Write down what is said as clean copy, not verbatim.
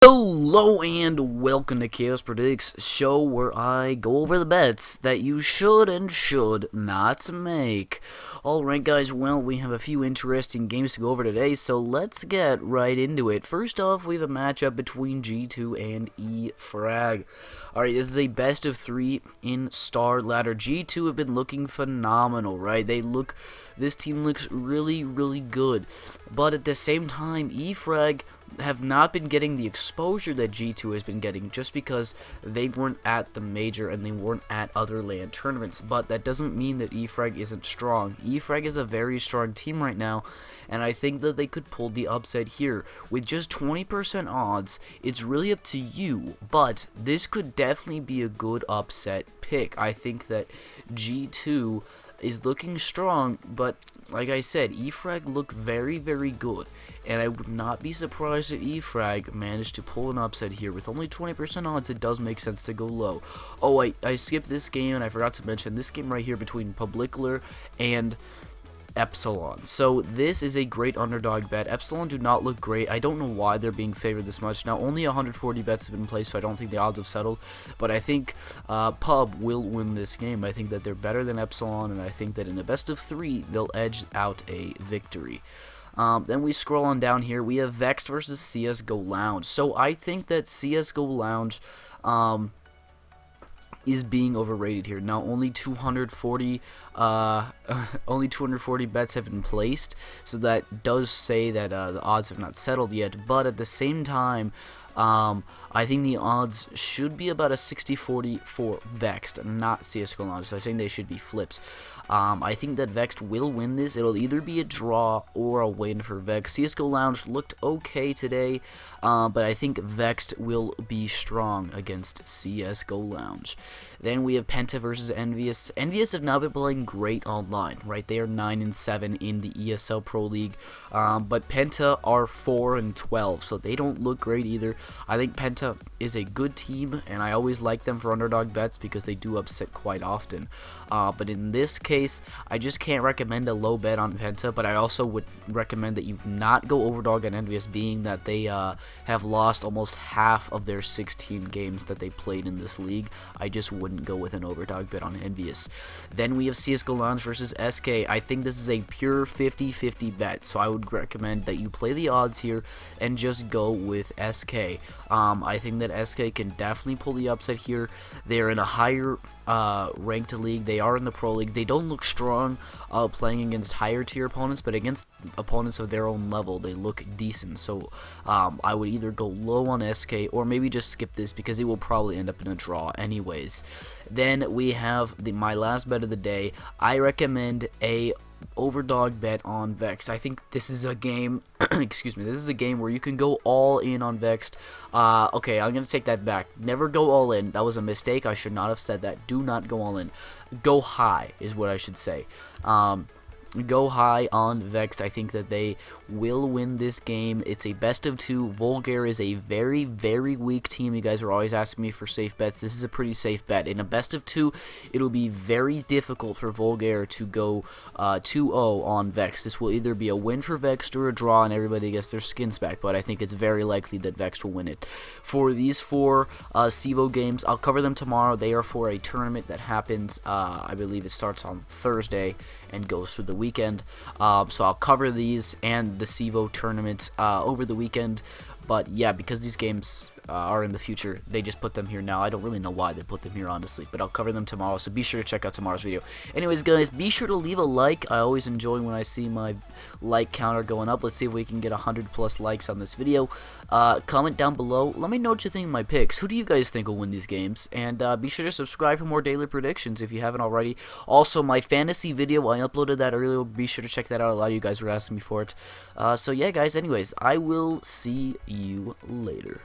Hello and welcome to Chaos Predicts, show where I go over the bets that you should and should not make. Alright guys, well, we have a few interesting games to go over today, so let's get right into it. First off, we have a matchup between G2 and E-Frag. Alright, this is a best of 3 in Star Ladder. G2 have been looking phenomenal, right? This team looks really, really good. But at the same time, E-Frag have not been getting the exposure that G2 has been getting just because they weren't at the major and they weren't at other LAN tournaments. But that doesn't mean that E-Frag isn't strong. E-Frag is a very strong team right now, and I think that they could pull the upset here. With just 20% odds, it's really up to you, but this could definitely be a good upset pick. I think that G2 is looking strong, but like I said, E-Frag look very, very good, and I would not be surprised if E-Frag managed to pull an upset here. With only 20% odds, it does make sense to go low. Oh, I skipped this game, and I forgot to mention this game right here between Publiclir and Epsilon. So this is a great underdog bet. Epsilon do not look great. I don't know why they're being favored this much. Now only 140 bets have been placed, so I don't think the odds have settled, but I think Pub will win this game. I think that they're better than Epsilon, and I think that in a best of 3 they'll edge out a victory. Then we scroll on down here. We have Vexed versus CSGO Lounge. So I think that CSGO Lounge is being overrated here. Now only 240 bets have been placed, so that does say that the odds have not settled yet, but at the same time I think the odds should be about a 60-40 for Vexed, not CSGO Lounge, so I think they should be flips. I think that Vexed will win this. It'll either be a draw or a win for Vexed. CSGO Lounge looked okay today, but I think Vexed will be strong against CSGO Lounge. Then we have Penta versus Envious. Envious have not been playing great online, right? They are 9-7 in the ESL Pro League, but Penta are 4-12, so they don't look great either. I think Penta is a good team, and I always like them for underdog bets because they do upset quite often. But in this case, I just can't recommend a low bet on Penta, but I also would recommend that you not go overdog on Envious, being that they have lost almost half of their 16 games that they played in this league. I just wouldn't go with an overdog bet on Envious. Then we have CSGO Lounge versus SK. I think this is a pure 50-50 bet, so I would recommend that you play the odds here and just go with SK. I think that SK can definitely pull the upset here. They're in a higher ranked league. They are in the Pro League. They don't look strong playing against higher tier opponents, but against opponents of their own level, they look decent. So I would either go low on SK or maybe just skip this because it will probably end up in a draw anyways. Then we have my last bet of the day. I recommend a overdog bet on Vexed. I think this is a game excuse me, this is a game where you can go all in on Vexed. Okay, I'm gonna take that back. Never go all in. That was a mistake. I should not have said that. Do not go all in. Go high is what I should say. Go high on Vexed. I think that they will win this game. It's a best of 2. Volgare is a very, very weak team. You guys are always asking me for safe bets. This is a pretty safe bet. In a best of 2, it'll be very difficult for Volgare to go 2-0 on Vexed. This will either be a win for Vexed or a draw, and everybody gets their skins back, but I think it's very likely that Vexed will win it. For these 4 CSGO games, I'll cover them tomorrow. They are for a tournament that happens, I believe it starts on Thursday and goes through the weekend. So I'll cover these and the CSGO tournament over the weekend. But yeah, because these games are in the future, they just put them here now. I don't really know why they put them here, honestly, but I'll cover them tomorrow, so be sure to check out tomorrow's video. Anyways, guys, be sure to leave a like. I always enjoy when I see my like counter going up. Let's see if we can get 100+ likes on this video. Comment down below. Let me know what you think of my picks. Who do you guys think will win these games? And be sure to subscribe for more daily predictions if you haven't already. Also, my fantasy video, I uploaded that earlier. Be sure to check that out. A lot of you guys were asking me for it. So yeah, guys, anyways, I will see you later.